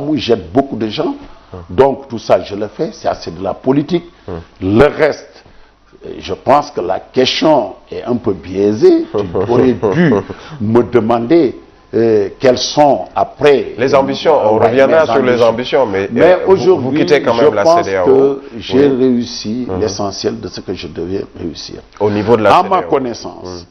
GAMU, j'aide beaucoup de gens. Donc tout ça, je le fais, c'est de la politique. Le reste, je pense que la question est un peu biaisée. Tu aurais dû me demander quelles sont après... Les ambitions, on reviendra sur les ambitions, mais aujourd'hui, vous quittez quand même la CEDEAO. Je pense que j'ai réussi l'essentiel de ce que je devais réussir. Au niveau de la CEDEAO. À ma connaissance,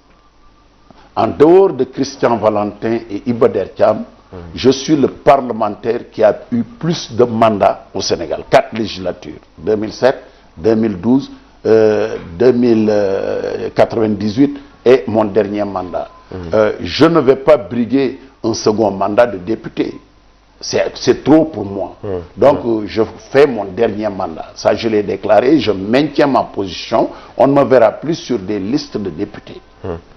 en dehors de Christian Valentin et Iba Der Thiam, je suis le parlementaire qui a eu plus de mandats au Sénégal. 4 législatures, 2007, 2012, 2098 et mon dernier mandat. Je ne vais pas briguer un second mandat de député. C'est trop pour moi. Donc, je fais mon dernier mandat. Ça, je l'ai déclaré, je maintiens ma position. On ne me verra plus sur des listes de députés.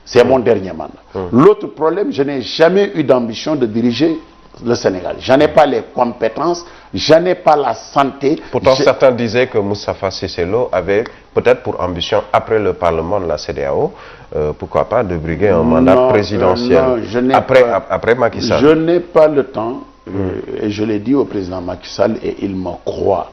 C'est mon dernier mandat. L'autre problème, je n'ai jamais eu d'ambition de diriger le Sénégal. Je n'ai pas les compétences, je n'ai pas la santé. Pourtant, certains disaient que Moustapha Cissé Lo avait peut-être pour ambition, après le Parlement de la CEDEAO, pourquoi pas, de briguer un mandat présidentiel après Macky Sall. Je n'ai pas le temps, et je l'ai dit au président Macky Sall, et il me croit.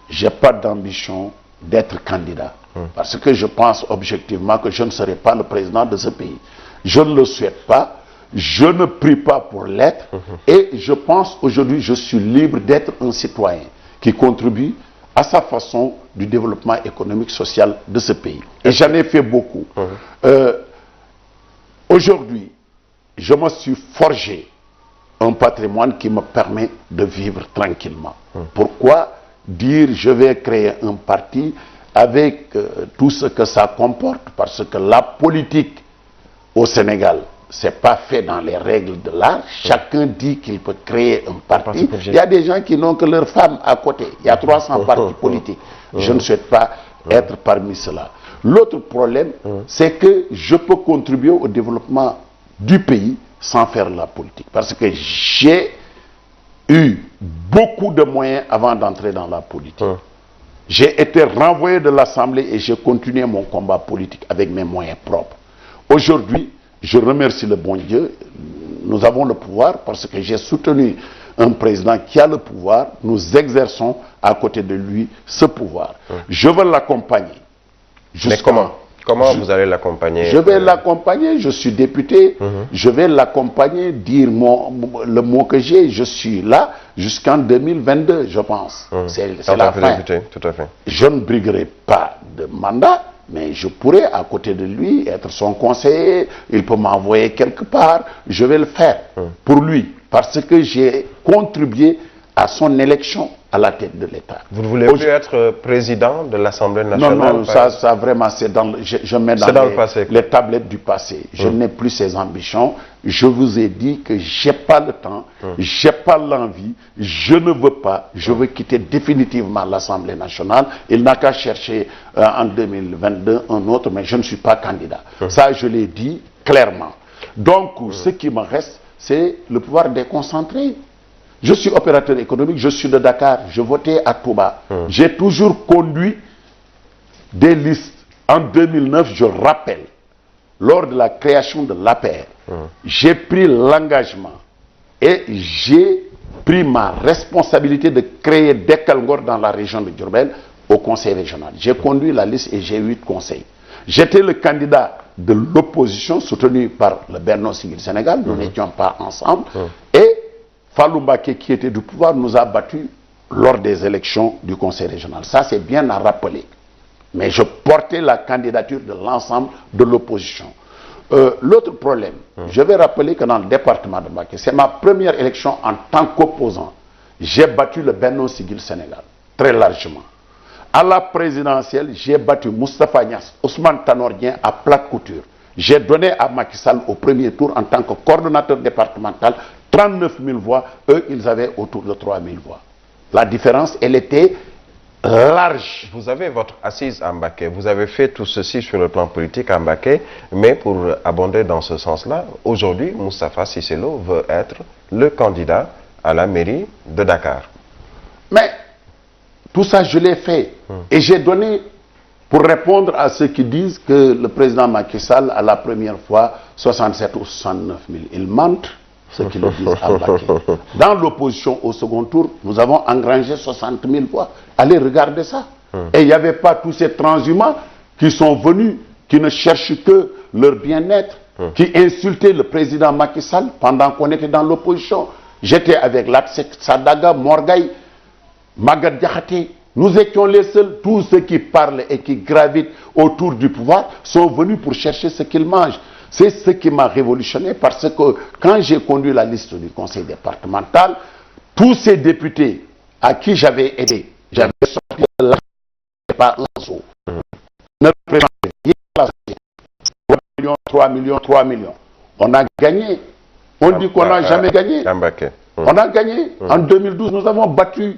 Je n'ai pas d'ambition d'être candidat. Parce que je pense objectivement que je ne serai pas le président de ce pays. Je ne le souhaite pas. Je ne prie pas pour l'être. Et je pense aujourd'hui, je suis libre d'être un citoyen qui contribue à sa façon du développement économique, social de ce pays. Et j'en ai fait beaucoup. Aujourd'hui, je me suis forgé un patrimoine qui me permet de vivre tranquillement. Pourquoi dire je vais créer un parti avec tout ce que ça comporte? Parce que la politique au Sénégal, c'est pas fait dans les règles de l'art. Chacun dit qu'il peut créer un parti. Il y a des gens qui n'ont que leur femme à côté. Il y a 300 partis politiques. Je ne souhaite pas être parmi ceux-là. L'autre problème, c'est que je peux contribuer au développement du pays sans faire la politique. Parce que j'ai eu beaucoup de moyens avant d'entrer dans la politique. J'ai été renvoyé de l'Assemblée et j'ai continué mon combat politique avec mes moyens propres. Aujourd'hui, je remercie le bon Dieu. Nous avons le pouvoir parce que j'ai soutenu un président qui a le pouvoir. Nous exerçons à côté de lui ce pouvoir. Je veux l'accompagner. Mais comment vous allez l'accompagner? Je vais l'accompagner, je suis député, je vais l'accompagner, dire le mot que j'ai, je suis là jusqu'en 2022, je pense. C'est la fin. Député, tout à fait. Je ne briguerai pas de mandat, mais je pourrais à côté de lui être son conseiller, il peut m'envoyer quelque part, je vais le faire pour lui, parce que j'ai contribué à son élection à la tête de l'État. Vous ne voulez plus être président de l'Assemblée nationale? Non, ça vraiment, c'est dans je mets dans les tablettes du passé. Je n'ai plus ces ambitions. Je vous ai dit que j'ai pas le temps, j'ai pas l'envie, je ne veux pas, je veux quitter définitivement l'Assemblée nationale. Il n'a qu'à chercher en 2022 un autre, mais je ne suis pas candidat. Ça, je l'ai dit clairement. Donc, ce qui me reste, c'est le pouvoir déconcentré. Je suis opérateur économique, je suis de Dakar, je votais à Touba. J'ai toujours conduit des listes. En 2009, je rappelle, lors de la création de l'APR, j'ai pris l'engagement et j'ai pris ma responsabilité de créer Dekalngor dans la région de Diourbel au conseil régional. J'ai conduit la liste et j'ai 8 conseils. J'étais le candidat de l'opposition soutenu par le Benno Siggil Sénégal, nous n'étions pas ensemble, et Fallou Mbacké, qui était du pouvoir, nous a battus lors des élections du conseil régional. Ça, c'est bien à rappeler. Mais je portais la candidature de l'ensemble de l'opposition. L'autre problème, je vais rappeler que dans le département de Mbacké, c'est ma première élection en tant qu'opposant. J'ai battu le Benno Siggil Sénégal, très largement. À la présidentielle, j'ai battu Moustapha Niasse, Ousmane Tanor Dieng à plate couture. J'ai donné à Macky Sall au premier tour en tant que coordonnateur départemental 39 000 voix, eux, ils avaient autour de 3 000 voix. La différence, elle était large. Vous avez votre assise à Mbacké, vous avez fait tout ceci sur le plan politique à Mbacké, mais pour abonder dans ce sens-là, aujourd'hui, Moustapha Cissé Lo veut être le candidat à la mairie de Dakar. Mais tout ça, je l'ai fait. Et j'ai donné, pour répondre à ceux qui disent que le président Macky Sall, à la première fois, 67 ou 69 000, il mente. ceux qui le disent à Mbacké. Dans l'opposition au second tour, nous avons engrangé 60 000 voix. Allez regarder ça. Et il n'y avait pas tous ces transhumants qui sont venus, qui ne cherchent que leur bien-être, qui insultaient le président Macky Sall pendant qu'on était dans l'opposition. J'étais avec Latsek Sadaga, Morgaï, Magad Diakhaté. Nous étions les seuls. Tous ceux qui parlent et qui gravitent autour du pouvoir sont venus pour chercher ce qu'ils mangent. C'est ce qui m'a révolutionné parce que quand j'ai conduit la liste du conseil départemental, tous ces députés à qui j'avais aidé, j'avais sorti de par l'assaut, ne représentaient rien. 3 millions, 3 millions. On a gagné. On dit qu'on n'a jamais gagné. On a gagné. En 2012, nous avons battu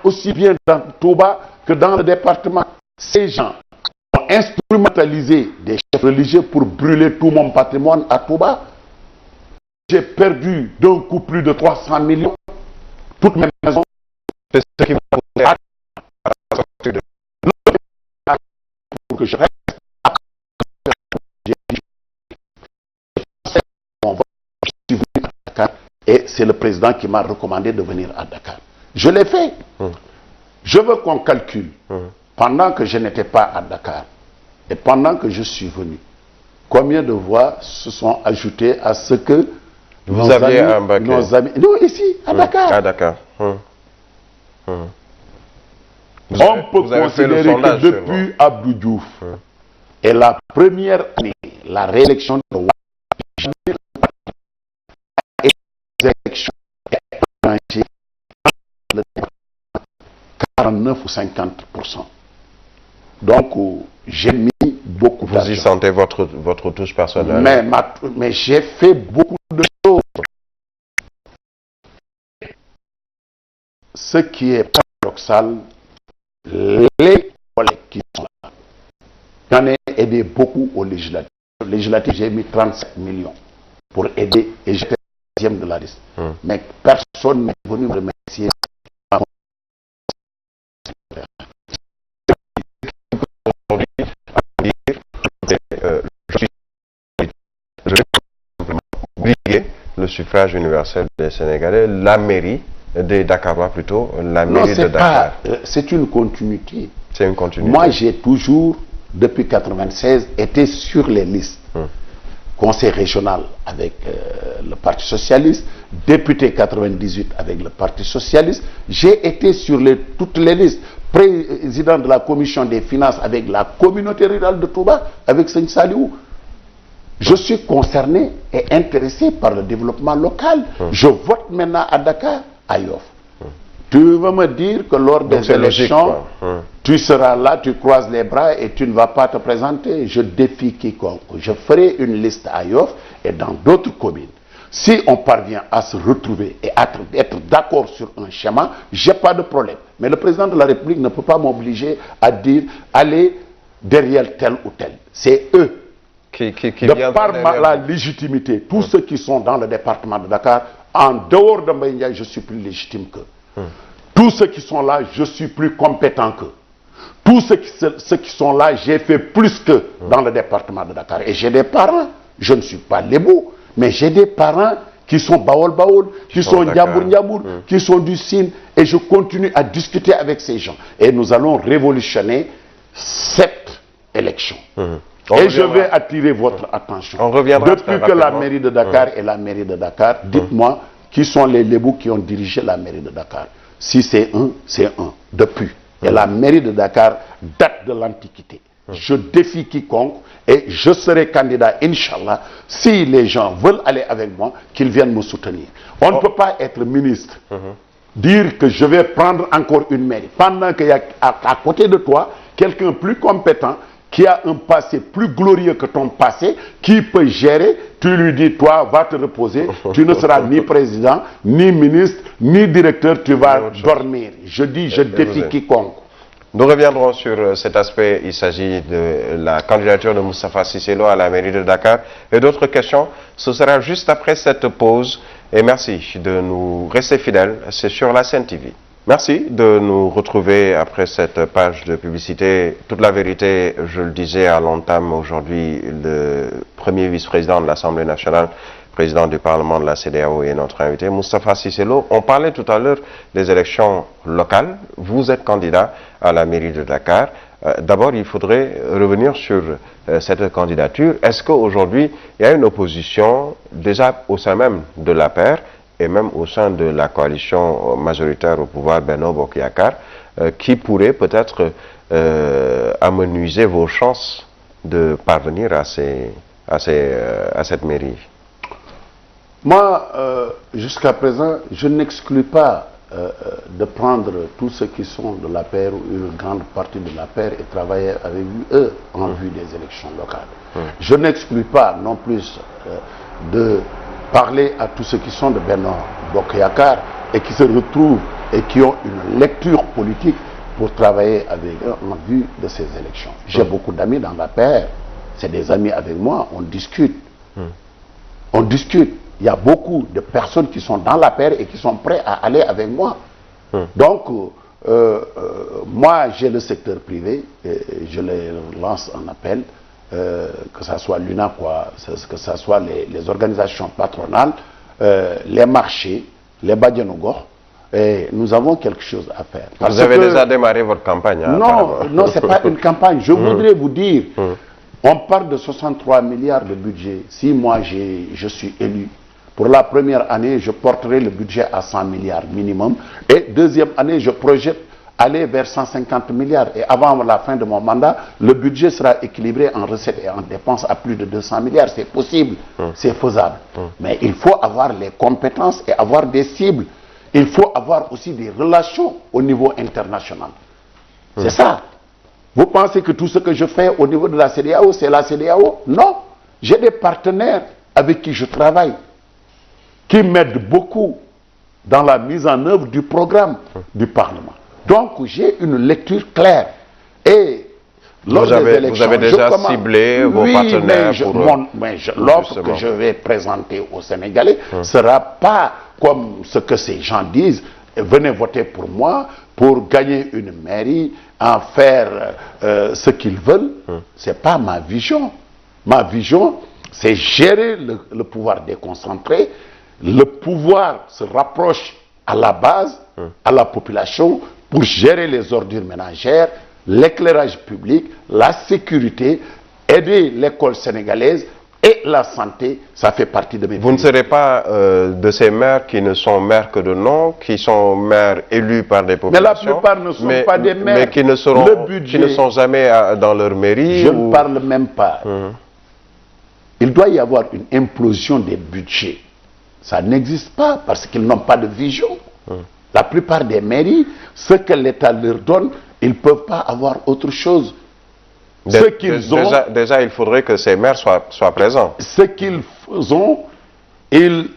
aussi bien dans Touba que dans le département. Ces gens ont instrumentalisé des chefs religieux pour brûler tout mon patrimoine à Touba. J'ai perdu d'un coup plus de 300 millions. Toutes mes maisons. C'est ce qui va pousser à la sortie de... Pour que je reste. Et c'est le président qui m'a recommandé de venir à Dakar. Je l'ai fait. Je veux qu'on calcule, pendant que je n'étais pas à Dakar, et pendant que je suis venu, combien de voix se sont ajoutées à ce que vous aviez à Mbacké. Nos amis, non, ici, à Dakar. À Dakar. On peut considérer que depuis Abdou Diouf et la première année, la réélection de élections 49 ou 50%. Donc, j'ai mis beaucoup d'argent. Vous y sentez votre touche personnelle? Mais j'ai fait beaucoup de choses. Ce qui est paradoxal, les collègues qui sont là, j'en ai aidé beaucoup aux législatives. Aux législatives, j'ai mis 37 millions pour aider et j'étais de la liste. Mais personne n'est venu me remercier. Le suffrage universel des Sénégalais, la mairie des Dakarois plutôt, la mairie de Dakar. C'est une continuité. C'est une continuité. Moi, j'ai toujours, depuis 1996, été sur les listes. Conseil régional avec le Parti socialiste, député 98 avec le Parti socialiste. J'ai été sur toutes les listes. Président de la commission des finances avec la communauté rurale de Touba, avec Seigne Saliou. Je suis concerné et intéressé par le développement local. Je vote maintenant à Dakar, à Yoff. Tu veux me dire que lors des élections, tu seras là, tu croises les bras et tu ne vas pas te présenter? Je défie quiconque. Je ferai une liste à Yoff et dans d'autres communes. Si on parvient à se retrouver et à être d'accord sur un schéma, je n'ai pas de problème. Mais le président de la République ne peut pas m'obliger à dire allez derrière tel ou tel. C'est eux. De par la légitimité, tous ceux qui sont dans le département de Dakar, en dehors de Mbaye Ndiaye, je suis plus légitime qu'eux. Tous ceux qui sont là, je suis plus compétent qu'eux. Tous ceux qui sont là, j'ai fait plus qu'eux dans le département de Dakar. Et j'ai des parents, je ne suis pas lébou, mais j'ai des parents qui sont Baol, qui sont Ndiabour, qui sont du Sine, et je continue à discuter avec ces gens. Et nous allons révolutionner cette élection. Et je vais attirer votre attention. Depuis que la mairie de Dakar est la mairie de Dakar, dites-moi qui sont les lébous qui ont dirigé la mairie de Dakar. Si c'est un, c'est un. Depuis. Et la mairie de Dakar date de l'Antiquité. Je défie quiconque et je serai candidat, Inch'Allah, si les gens veulent aller avec moi, qu'ils viennent me soutenir. On ne peut pas être ministre, dire que je vais prendre encore une mairie, pendant qu'il y a à côté de toi quelqu'un plus compétent, qui a un passé plus glorieux que ton passé, qui peut gérer, tu lui dis, toi, va te reposer, tu ne seras ni président, ni ministre, ni directeur, tu vas dormir. Je dis, je défie quiconque. Nous reviendrons sur cet aspect. Il s'agit de la candidature de Moustapha Cissé Lo à la mairie de Dakar. Et d'autres questions, ce sera juste après cette pause. Et merci de nous rester fidèles. C'est sur la Sen TV. Merci de nous retrouver après cette page de publicité. Toute la vérité, je le disais à l'entame aujourd'hui, le premier vice-président de l'Assemblée nationale président du Parlement de la CEDEAO et notre invité, Moustapha Cissé Lo. On parlait tout à l'heure des élections locales. Vous êtes candidat à la mairie de Dakar. D'abord, il faudrait revenir sur cette candidature. Est-ce qu'aujourd'hui, il y a une opposition déjà au sein même de l'APR et même au sein de la coalition majoritaire au pouvoir Benno Bokk Yakaar qui pourrait peut-être amenuiser vos chances de parvenir à cette mairie? Moi, jusqu'à présent, je n'exclus pas de prendre tous ceux qui sont de l'APR ou une grande partie de l'APR et travailler avec eux en vue des élections locales. Je n'exclus pas non plus de parler à tous ceux qui sont de Benno Bokk Yakaar et qui se retrouvent et qui ont une lecture politique pour travailler avec eux en vue de ces élections. J'ai beaucoup d'amis dans l'APR, c'est des amis avec moi, on discute. On discute. Il y a beaucoup de personnes qui sont dans l'APR et qui sont prêts à aller avec moi. Donc, moi, j'ai le secteur privé, et je les lance un appel, que ce soit l'UNACOIS, que ce soit les organisations patronales, les marchés, les Badianougor, et nous avons quelque chose à faire. Vous avez déjà démarré votre campagne? Non, ce n'est pas une campagne. Je voudrais vous dire, on parle de 63 milliards de budget. Si moi je suis élu, pour la première année, je porterai le budget à 100 milliards minimum. Et deuxième année, je projette aller vers 150 milliards. Et avant la fin de mon mandat, le budget sera équilibré en recettes et en dépenses à plus de 200 milliards. C'est possible, c'est faisable. Mais il faut avoir les compétences et avoir des cibles. Il faut avoir aussi des relations au niveau international. C'est ça. Vous pensez que tout ce que je fais au niveau de la CEDEAO, c'est la CEDEAO? Non. J'ai des partenaires avec qui je travaille, qui m'aident beaucoup dans la mise en œuvre du programme du Parlement. Donc, j'ai une lecture claire. Et vous avez déjà ciblé vos partenaires l'offre que je vais présenter aux Sénégalais ne sera pas comme ce que ces gens disent. Venez voter pour moi pour gagner une mairie, en faire ce qu'ils veulent. Ce n'est pas ma vision. Ma vision, c'est gérer le pouvoir déconcentré. Le pouvoir se rapproche à la base, à la population, pour gérer les ordures ménagères, l'éclairage public, la sécurité, aider l'école sénégalaise et la santé. Ça fait partie de mes Vous ne serez pas de ces maires qui ne sont maires que de nom, qui sont maires élus par des populations. Mais la plupart ne sont pas des maires. Mais qui ne sont jamais dans leur mairie. Je ne parle même pas. Il doit y avoir une implosion des budgets. Ça n'existe pas parce qu'ils n'ont pas de vision. La plupart des mairies, ce que l'État leur donne, ils ne peuvent pas avoir autre chose. Déjà, il faudrait que ces maires soient présents. Ce qu'ils ont, ils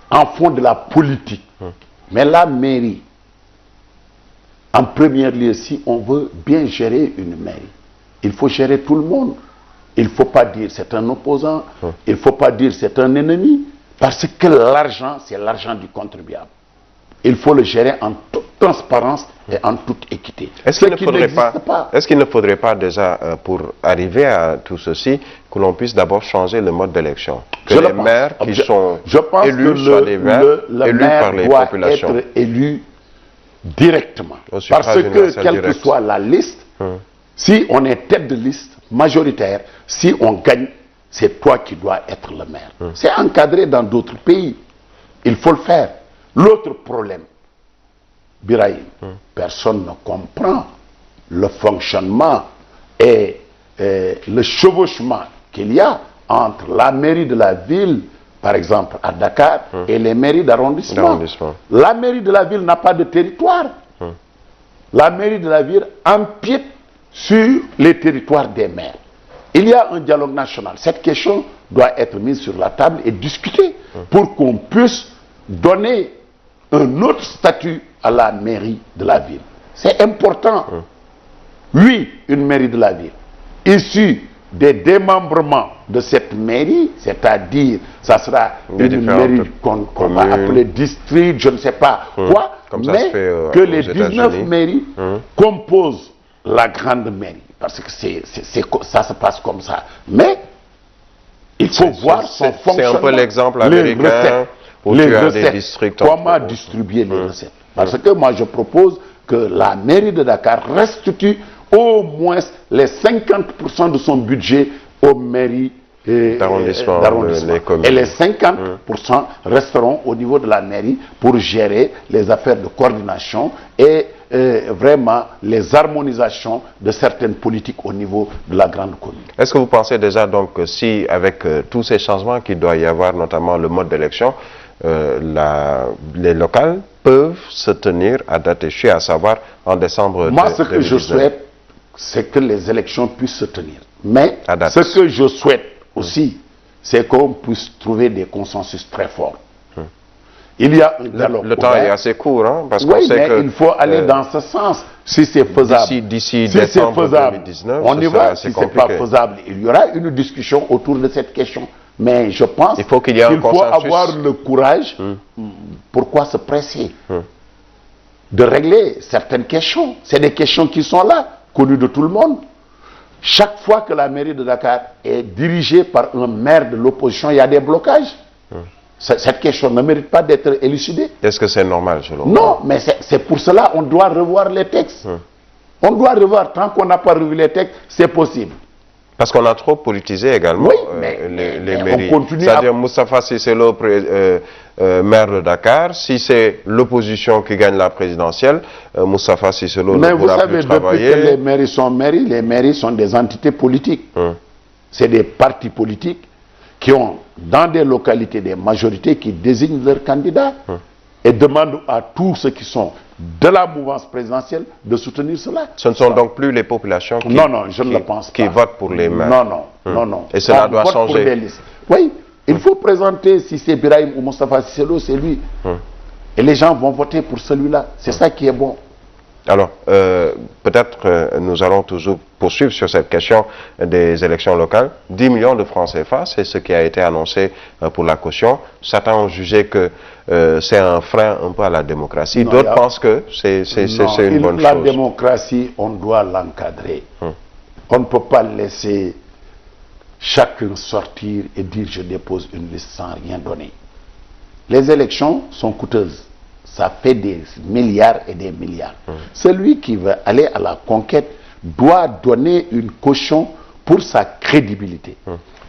en font de la politique. Mais la mairie, en premier lieu, si on veut bien gérer une mairie, il faut gérer tout le monde. Il ne faut pas dire c'est un opposant, il ne faut pas dire c'est un ennemi, parce que l'argent, c'est l'argent du contribuable. Il faut le gérer en toute transparence et en toute équité. Est-ce qu'il ne faudrait pas déjà, pour arriver à tout ceci, que l'on puisse d'abord changer le mode d'élection? Que les maires qui sont élus soient des maires élus par les populations. Être élu directement. Parce que, quelle que soit la liste, si on est tête de liste majoritaire, si on gagne, c'est toi qui dois être le maire. C'est encadré dans d'autres pays. Il faut le faire. L'autre problème, Birahim, personne ne comprend le fonctionnement et le chevauchement qu'il y a entre la mairie de la ville, par exemple à Dakar, et les mairies d'arrondissement. La mairie de la ville n'a pas de territoire. La mairie de la ville empiète sur les territoires des maires. Il y a un dialogue national. Cette question doit être mise sur la table et discutée pour qu'on puisse donner un autre statut à la mairie de la ville. C'est important. Oui, une mairie de la ville, issue des démembrements de cette mairie, c'est-à-dire, ça sera une mairie qu'on va appeler district, je ne sais pas quoi, mais que les 19 mairies composent la grande mairie, parce que ça se passe comme ça. Mais Il faut voir son fonctionnement. C'est un peu l'exemple américain où tu as des districts. Comment distribuer les recettes? Parce que moi, je propose que la mairie de Dakar restitue au moins les 50% de son budget aux mairies d'arrondissement. Et les 50% resteront au niveau de la mairie pour gérer les affaires de coordination et vraiment les harmonisations de certaines politiques au niveau de la grande commune. Est-ce que vous pensez déjà donc que si avec tous ces changements qu'il doit y avoir, notamment le mode d'élection, les locales peuvent se tenir à date échue, à savoir en décembre 2019? Moi, ce que je souhaite, c'est que les élections puissent se tenir. Mais ce que je souhaite aussi, c'est qu'on puisse trouver des consensus très forts. Il y a un dialogue. Le temps est assez court, hein, parce qu'on oui, sait mais que il faut aller dans ce sens. Si c'est faisable, d'ici décembre 2019, on y va. Si ce n'est pas faisable, il y aura une discussion autour de cette question. Mais je pense qu'il faut avoir le courage. Pourquoi se presser de régler certaines questions? C'est des questions qui sont là, connues de tout le monde. Chaque fois que la mairie de Dakar est dirigée par un maire de l'opposition, il y a des blocages. Cette question ne mérite pas d'être élucidée. Est-ce que c'est normal selon vous? Non, mais c'est pour cela qu'on doit revoir les textes. On doit revoir, tant qu'on n'a pas revu les textes, c'est possible. Parce qu'on a trop politisé également les mairies. C'est-à-dire Moustapha Cissé Lo, maire de Dakar, si c'est l'opposition qui gagne la présidentielle, Moustapha Cissé Lo ne pourra plus travailler. Mais vous savez, depuis que les mairies sont des entités politiques. C'est des partis politiques qui ont, dans des localités, des majorités qui désignent leurs candidats et demandent à tous ceux qui sont de la mouvance présidentielle de soutenir cela. Ce ne sont donc plus les populations qui, qui votent pour les maires. Non. Et cela doit changer. Oui, il faut présenter si c'est Birahim ou Moustapha Cissé Lo, c'est lui. Et les gens vont voter pour celui-là. C'est ça qui est bon. Alors, peut-être nous allons toujours poursuivre sur cette question des élections locales. 10 millions de francs CFA, c'est ce qui a été annoncé pour la caution. Certains ont jugé que c'est un frein un peu à la démocratie. D'autres pensent que c'est une bonne chose. La démocratie, on doit l'encadrer. On ne peut pas laisser chacun sortir et dire je dépose une liste sans rien donner. Les élections sont coûteuses. Ça fait des milliards et des milliards. Celui qui veut aller à la conquête doit donner une caution pour sa crédibilité.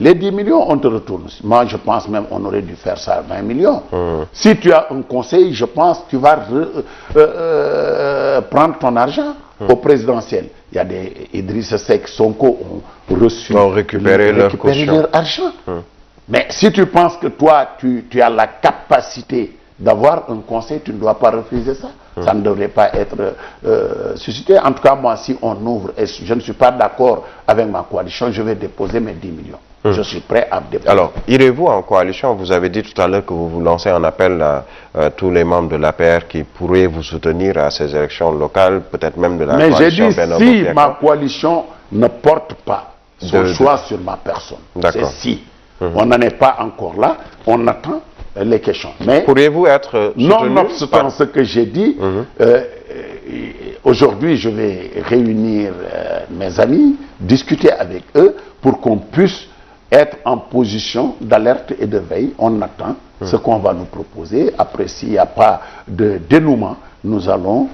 Les 10 millions, on te retourne. Moi, je pense même qu'on aurait dû faire ça à 20 millions. Si tu as un conseil, je pense que tu vas prendre ton argent au présidentiel. Il y a des Idrissa Seck, Sonko ont récupéré leur argent. Mais si tu penses que toi, tu as la capacité d'avoir un conseil, tu ne dois pas refuser ça. Ça ne devrait pas être suscité. En tout cas, moi, si on ouvre, et je ne suis pas d'accord avec ma coalition, je vais déposer mes 10 millions. Je suis prêt à déposer. Alors, irez-vous en coalition? Vous avez dit tout à l'heure que vous vous lancez un appel à tous les membres de l'APR qui pourraient vous soutenir à ces élections locales, peut-être même de la coalition. Mais j'ai dit, si ma coalition ne porte pas son choix sur ma personne, c'est si. On n'en est pas encore là, on attend les questions. Mais pourriez-vous être nonobstant ce que j'ai dit, aujourd'hui je vais réunir mes amis, discuter avec eux pour qu'on puisse être en position d'alerte et de veille. On attend ce qu'on va nous proposer. Après, s'il n'y a pas de dénouement, nous allons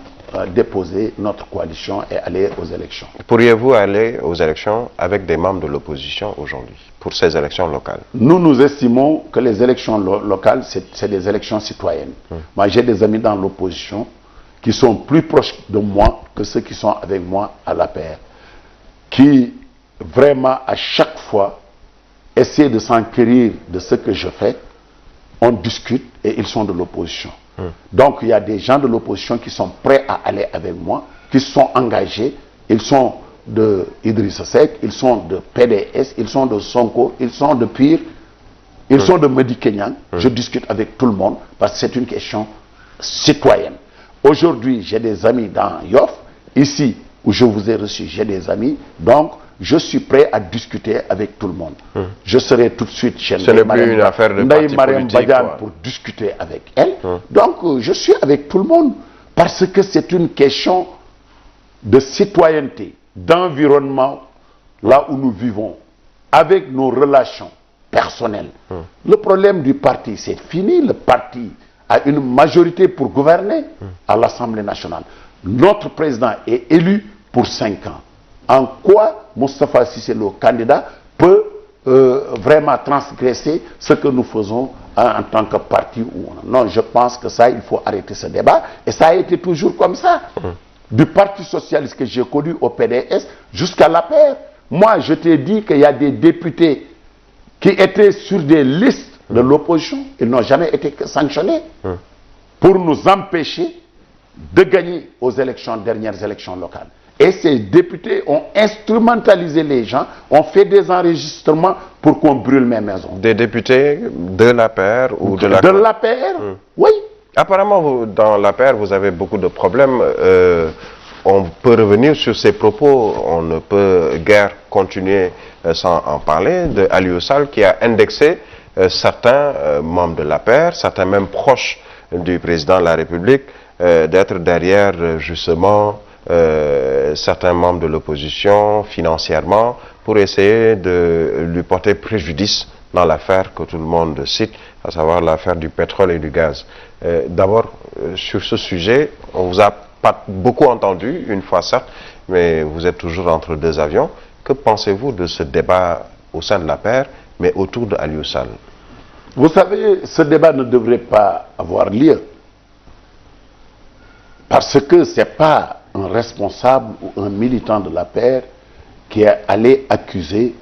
déposer notre coalition et aller aux élections. Pourriez-vous aller aux élections avec des membres de l'opposition aujourd'hui, pour ces élections locales? Nous estimons que les élections locales, c'est des élections citoyennes. Moi, j'ai des amis dans l'opposition qui sont plus proches de moi que ceux qui sont avec moi à l'APR, qui vraiment, à chaque fois, essaient de s'enquérir de ce que je fais. On discute et ils sont de l'opposition. Donc il y a des gens de l'opposition qui sont prêts à aller avec moi, qui sont engagés. Ils sont de Idrissa Seck, ils sont de PDS, ils sont de Sonko, ils sont de PUR, ils sont de Madi Kenyan. Je discute avec tout le monde parce que c'est une question citoyenne. Aujourd'hui, j'ai des amis dans Yoff, ici où je vous ai reçu, j'ai des amis. Donc je suis prêt à discuter avec tout le monde. Je serai tout de suite chez Ndeye Mariam Badiane pour discuter avec elle. Donc je suis avec tout le monde parce que c'est une question de citoyenneté, d'environnement, là où nous vivons, avec nos relations personnel. Le problème du parti, c'est fini. Le parti a une majorité pour gouverner à l'Assemblée nationale. Notre président est élu pour 5 ans. En quoi Moustapha Cissé Lo, candidat, peut vraiment transgresser ce que nous faisons en tant que parti ou non? Je pense que ça, il faut arrêter ce débat. Et ça a été toujours comme ça. Du Parti socialiste que j'ai connu au PDS jusqu'à l'APR. Moi, je t'ai dit qu'il y a des députés qui étaient sur des listes de l'opposition. Ils n'ont jamais été sanctionnés pour nous empêcher de gagner aux dernières élections locales. Et ces députés ont instrumentalisé les gens, ont fait des enregistrements pour qu'on brûle mes maisons. Des députés de l'APR ou de la... De l'APR, oui. Apparemment, dans l'APR, vous avez beaucoup de problèmes. On peut revenir sur ces propos. On ne peut guère continuer sans en parler. De Aliou Sall qui a indexé certains membres de l'APR, certains même proches du président de la République, d'être derrière justement certains membres de l'opposition financièrement pour essayer de lui porter préjudice dans l'affaire que tout le monde cite, à savoir l'affaire du pétrole et du gaz. D'abord, sur ce sujet, on vous a pas beaucoup entendu, une fois certes, mais vous êtes toujours entre deux avions. Que pensez-vous de ce débat au sein de l'APR, mais autour de Aliou Sall? Vous savez, ce débat ne devrait pas avoir lieu. Parce que ce n'est pas un responsable ou un militant de l'APR qui est allé accuser,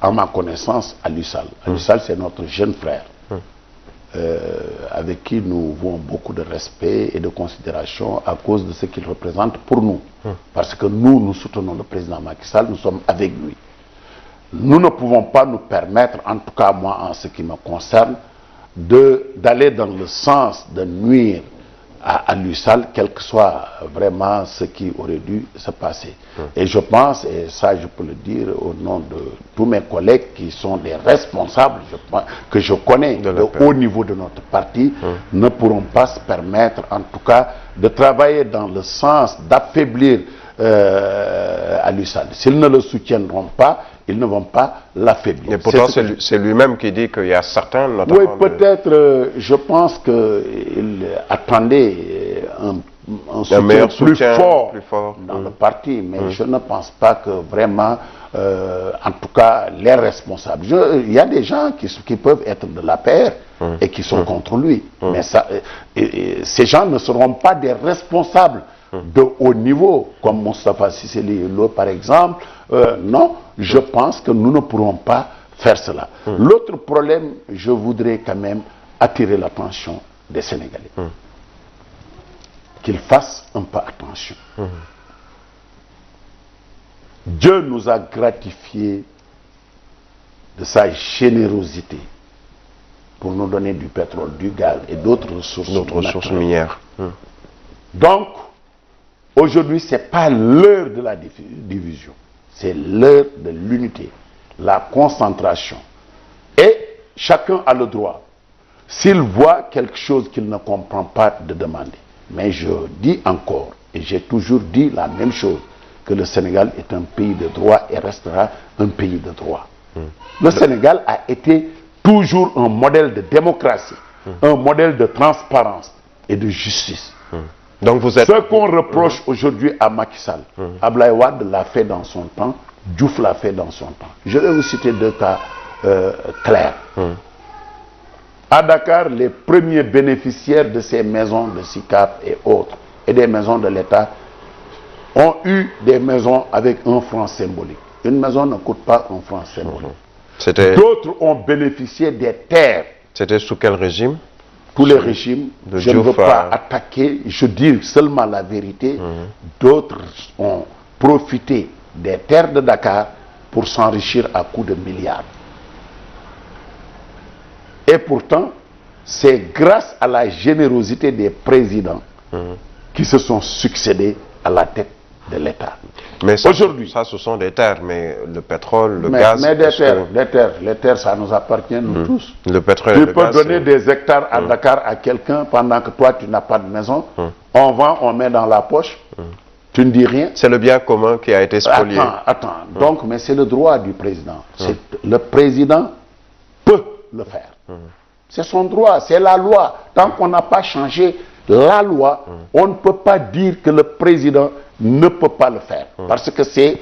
en ma connaissance, Aliou Sall. Aliou Sall, c'est notre jeune frère, avec qui nous avons beaucoup de respect et de considération à cause de ce qu'il représente pour nous. Parce que nous soutenons le président Macky Sall, nous sommes avec lui. Nous ne pouvons pas nous permettre, en tout cas moi en ce qui me concerne, d'aller dans le sens de nuire à Aliou Sall, quel que soit vraiment ce qui aurait dû se passer. Et je pense, et ça je peux le dire au nom de tous mes collègues qui sont des responsables, que je connais de haut niveau de notre parti, ne pourront pas se permettre en tout cas de travailler dans le sens d'affaiblir Aliou Sall. S'ils ne le soutiendront pas, ils ne vont pas l'affaiblir. Et pourtant, c'est lui-même qui dit qu'il y a certains, notamment... Oui, peut-être, je pense qu'il attendait un soutien plus fort dans le parti, mais je ne pense pas que vraiment, en tout cas, les responsables... Il y a des gens qui peuvent être de l'APR et qui sont contre lui, mais ça, ces gens ne seront pas des responsables de haut niveau, comme Moustapha Cissé Lo par exemple. Non, je pense que nous ne pourrons pas faire cela. L'autre problème, je voudrais quand même attirer l'attention des Sénégalais. Qu'ils fassent un peu attention. Dieu nous a gratifiés de sa générosité pour nous donner du pétrole, du gaz et d'autres ressources minières. Donc, aujourd'hui, ce n'est pas l'heure de la division. C'est l'heure de l'unité, la concentration. Et chacun a le droit, s'il voit quelque chose qu'il ne comprend pas, de demander. Mais je dis encore, et j'ai toujours dit la même chose, que le Sénégal est un pays de droit et restera un pays de droit. Le Sénégal a été toujours un modèle de démocratie, un modèle de transparence et de justice. Donc vous êtes... Ce qu'on reproche aujourd'hui à Macky Sall, Abdoulaye Wade l'a fait dans son temps, Diouf l'a fait dans son temps. Je vais vous citer deux cas clairs. À Dakar, les premiers bénéficiaires de ces maisons de SICAP et autres, et des maisons de l'État, ont eu des maisons avec un franc symbolique. Une maison ne coûte pas un franc symbolique. D'autres ont bénéficié des terres. C'était sous quel régime? Tous les régimes, je ne veux pas attaquer, je dis seulement la vérité. D'autres ont profité des terres de Dakar pour s'enrichir à coups de milliards. Et pourtant, c'est grâce à la générosité des présidents qui se sont succédés à la tête de l'État. Mais aujourd'hui, ça, ce sont des terres, mais le pétrole, le gaz... Mais les terres, ça nous appartient, nous tous. Le pétrole tu peux donner des hectares à Dakar à quelqu'un pendant que toi, tu n'as pas de maison. On vend, on met dans la poche. Tu ne dis rien. C'est le bien commun qui a été spolié. Attends. Donc, mais c'est le droit du président. Le président le faire. C'est son droit, c'est la loi. Tant qu'on n'a pas changé la loi, on ne peut pas dire que le président ne peut pas le faire. Parce que c'est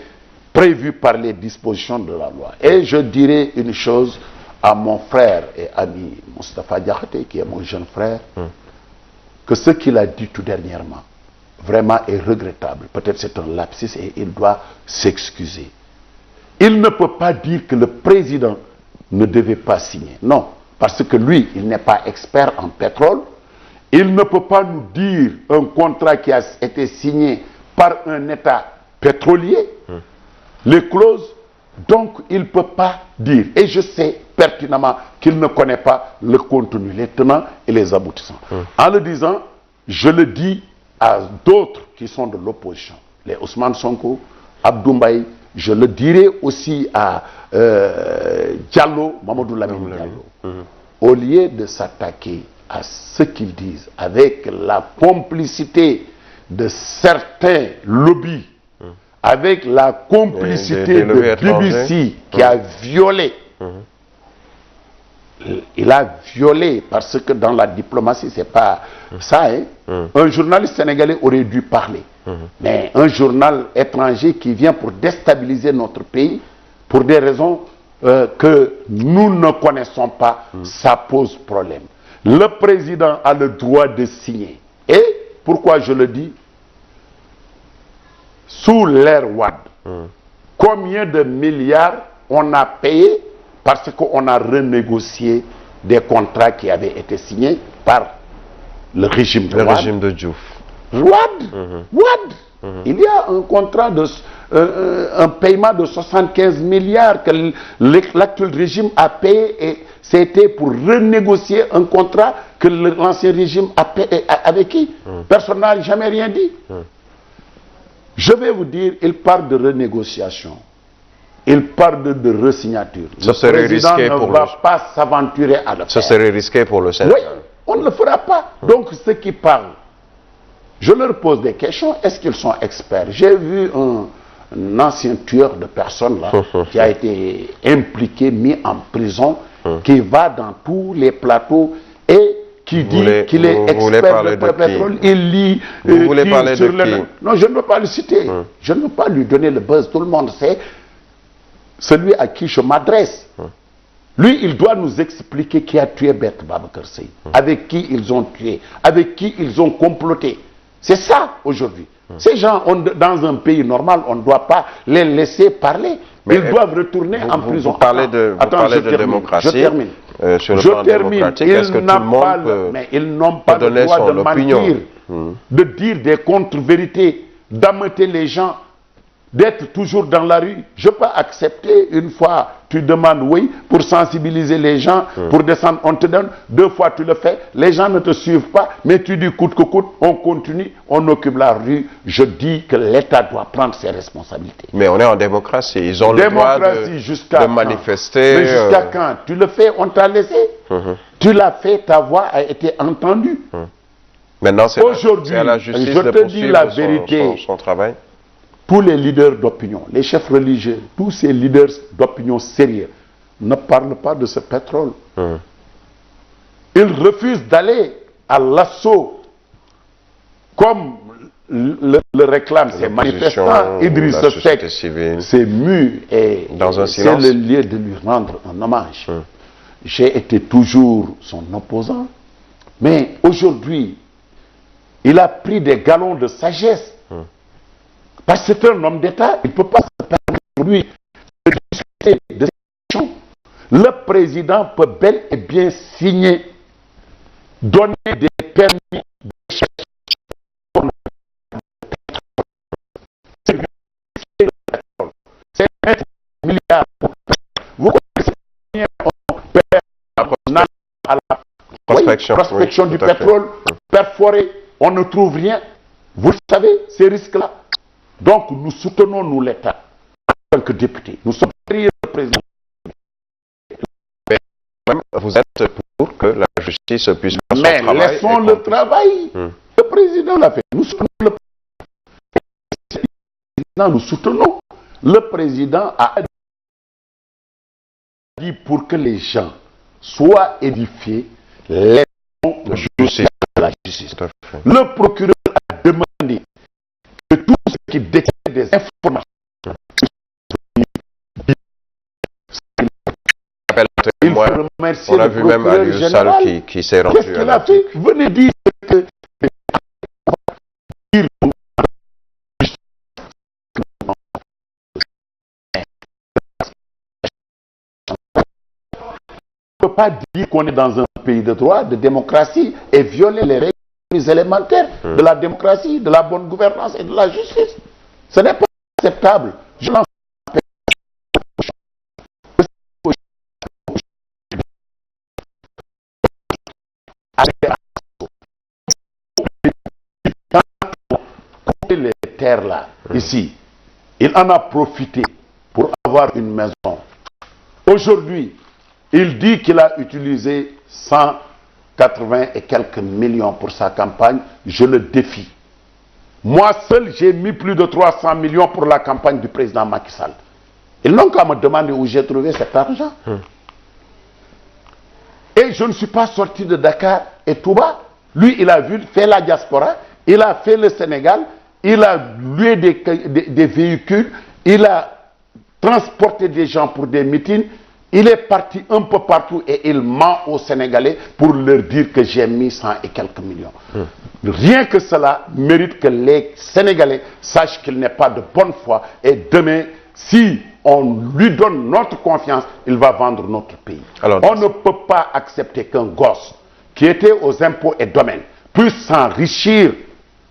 prévu par les dispositions de la loi. Et je dirais une chose à mon frère et ami Moustapha Diakhaté, qui est mon jeune frère, que ce qu'il a dit tout dernièrement, vraiment est regrettable. Peut-être c'est un lapsus et il doit s'excuser. Il ne peut pas dire que le président ne devait pas signer. Non, parce que lui, il n'est pas expert en pétrole. Il ne peut pas nous dire un contrat qui a été signé par un État pétrolier, les clauses, donc il ne peut pas dire. Et je sais pertinemment qu'il ne connaît pas le contenu, les tenants et les aboutissants. En le disant, je le dis à d'autres qui sont de l'opposition, les Ousmane Sonko, Abdou Mbaye, je le dirai aussi à Diallo, Mamadou Lamine Diallo. Au lieu de s'attaquer à ce qu'ils disent avec la complicité de certains lobbies, avec la complicité de BBC qui a violé. Il a violé, parce que dans la diplomatie, c'est pas ça. Un journaliste sénégalais aurait dû parler. Mais un journal étranger qui vient pour déstabiliser notre pays, pour des raisons que nous ne connaissons pas, ça pose problème. Le président a le droit de signer. Et pourquoi je le dis? Sous l'ère Wade, combien de milliards on a payé parce qu'on a renégocié des contrats qui avaient été signés par le régime de Wade. Le régime de Diouf. Wade. Il y a un contrat de un paiement de 75 milliards que l'actuel régime a payé, et c'était pour renégocier un contrat que l'ancien régime a payé, avec qui personne n'a jamais rien dit. Je vais vous dire, il parle de renégociation. Il parle de resignature. Ça serait risqué pour le Sénégal. Le président ne va pas s'aventurer à le faire. Ça serait risqué pour le Sénégal. Oui, on ne le fera pas. Donc ceux qui parlent, je leur pose des questions. Est-ce qu'ils sont experts? J'ai vu un ancien tueur de personnes là, qui a été impliqué, mis en prison, qui va dans tous les plateaux et qui dit qu'il est expert de pétrole. Il lit. Vous voulez parler de qui? Non, je ne veux pas le citer. Je ne veux pas lui donner le buzz. Tout le monde sait celui à qui je m'adresse. Lui, il doit nous expliquer qui a tué Berthe Babacar Seye, avec qui ils ont tué, avec qui ils ont comploté. C'est ça aujourd'hui. Ces gens, dans un pays normal, on ne doit pas les laisser parler. Mais ils doivent retourner en prison. Vous parlez de démocratie. Je termine. Sur le plan démocratique, est-ce que tout le monde ils n'ont pas le droit de mentir, de dire des contre-vérités, d'ameuter les gens, d'être toujours dans la rue. Je peux accepter une fois, tu demandes oui, pour sensibiliser les gens, pour descendre, on te donne, 2 fois tu le fais, les gens ne te suivent pas, mais tu dis coûte que coûte, on continue, on occupe la rue. Je dis que l'État doit prendre ses responsabilités. Mais on est en démocratie, ils ont le droit de manifester. Mais jusqu'à quand? Tu le fais, on t'a laissé. Tu l'as fait, ta voix a été entendue. Maintenant, c'est à la justice je te dis la vérité. Son travail. Tous les leaders d'opinion, les chefs religieux, tous ces leaders d'opinion sérieux ne parlent pas de ce pétrole. Ils refusent d'aller à l'assaut comme le réclament ces manifestants. Idriss Seck s'est mu et c'est le lieu de lui rendre un hommage. J'ai été toujours son opposant, mais aujourd'hui, il a pris des galons de sagesse. Parce que c'est un homme d'État, il ne peut pas se permettre lui de discuter de ces questions. Le président peut bel et bien signer, donner des permis de c'est 1 milliard. Vous connaissez combien on perd à la prospection du pétrole perforé, on ne trouve rien. Vous savez, ces risques-là. Donc, nous soutenons, nous, l'État, en tant que député. Nous sommes derrière le président. Même vous êtes pour que la justice puisse faire son travail. Mais laissons le travail. Le président l'a fait. Nous soutenons le président. Nous soutenons. Le président a dit pour que les gens soit édifié les noms de la justice. Le procureur a demandé que tout ce qui détient des informations on a vu même Aliou Sall qui s'est rendu. Qu'est-ce qu'il a fait? Venez dire que on ne peut pas dire qu'on est dans un pays de droit, de démocratie et violer les règles plus élémentaires de la démocratie, de la bonne gouvernance et de la justice. Ce n'est pas acceptable. Je lance les terres là, ici, il en a profité pour avoir une maison. Aujourd'hui, il dit qu'il a utilisé 180 et quelques millions pour sa campagne. Je le défie. Moi seul, j'ai mis plus de 300 millions pour la campagne du président Macky Sall. Ils n'ont qu'à me demander où j'ai trouvé cet argent. Et je ne suis pas sorti de Dakar et Touba. Lui, il a fait la diaspora, il a fait le Sénégal, il a loué des véhicules, il a transporté des gens pour des meetings, il est parti un peu partout et il ment aux Sénégalais pour leur dire que j'ai mis 100 et quelques millions. Rien que cela mérite que les Sénégalais sachent qu'il n'est pas de bonne foi et demain, si on lui donne notre confiance, il va vendre notre pays. Alors, on ne peut pas accepter qu'un gosse qui était aux impôts et domaines puisse s'enrichir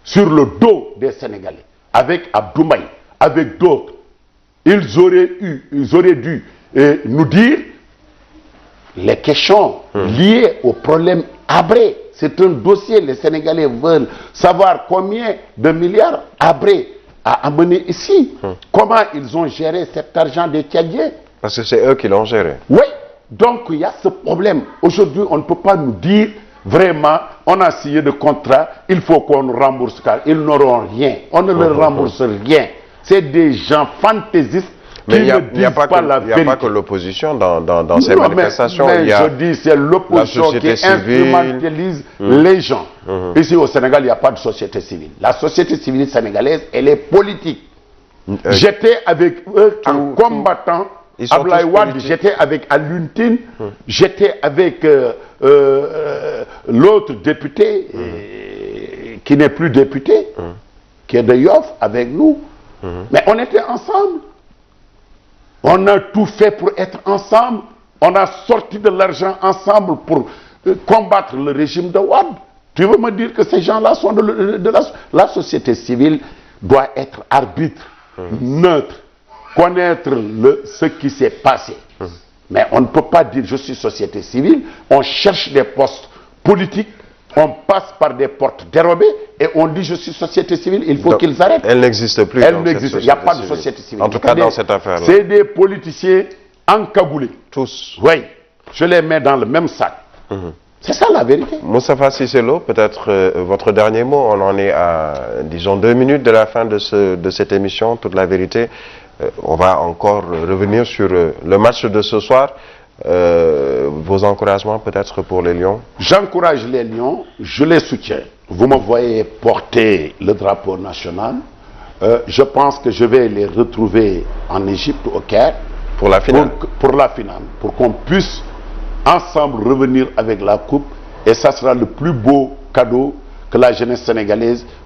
sur le dos des Sénégalais, avec Abdoulaye, avec d'autres. Ils auraient dû nous dire les questions liées au problème Habré. C'est un dossier, les Sénégalais veulent savoir combien de milliards Habré a amené ici. Comment ils ont géré cet argent des Tchadiens. Parce que c'est eux qui l'ont géré. Oui, donc il y a ce problème. Aujourd'hui, on ne peut pas nous dire vraiment, on a signé de contrat, il faut qu'on nous rembourse car ils n'auront rien. On ne leur rembourse rien. C'est des gens fantaisistes. Mais il n'y a pas que l'opposition dans ces manifestations. Mais je dis, c'est l'opposition qui instrumentalise les gens. Ici au Sénégal, il n'y a pas de société civile. La société civile sénégalaise, elle est politique. J'étais avec eux en combattant Abdoulaye Wade, j'étais avec Alioune Tine, j'étais avec l'autre député qui n'est plus député, qui est de Yoff, avec nous. Mais on était ensemble. On a tout fait pour être ensemble. On a sorti de l'argent ensemble pour combattre le régime de Wade. Tu veux me dire que ces gens-là sont de la société civile doit être arbitre, neutre, connaître ce qui s'est passé. Mais on ne peut pas dire je suis société civile. On cherche des postes politiques. On passe par des portes dérobées et on dit je suis société civile, il faut qu'ils arrêtent. Elle n'existe plus. Elle n'existe. Il n'y a pas de société civile. En tout cas, dans cette affaire-là. C'est des politiciens encagoulés. Tous. Oui. Je les mets dans le même sac. C'est ça la vérité. Moustapha Cissé Lo, peut-être votre dernier mot. On en est à, disons, 2 minutes de la fin de cette émission, toute la vérité. On va encore revenir sur le match de ce soir. Vos encouragements peut-être pour les Lions? J'encourage les Lions, je les soutiens. Vous me voyez porter le drapeau national. Je pense que je vais les retrouver en Égypte, au Caire. Pour la finale? Pour la finale. Pour qu'on puisse ensemble revenir avec la coupe. Et ça sera le plus beau cadeau que la jeunesse sénégalaise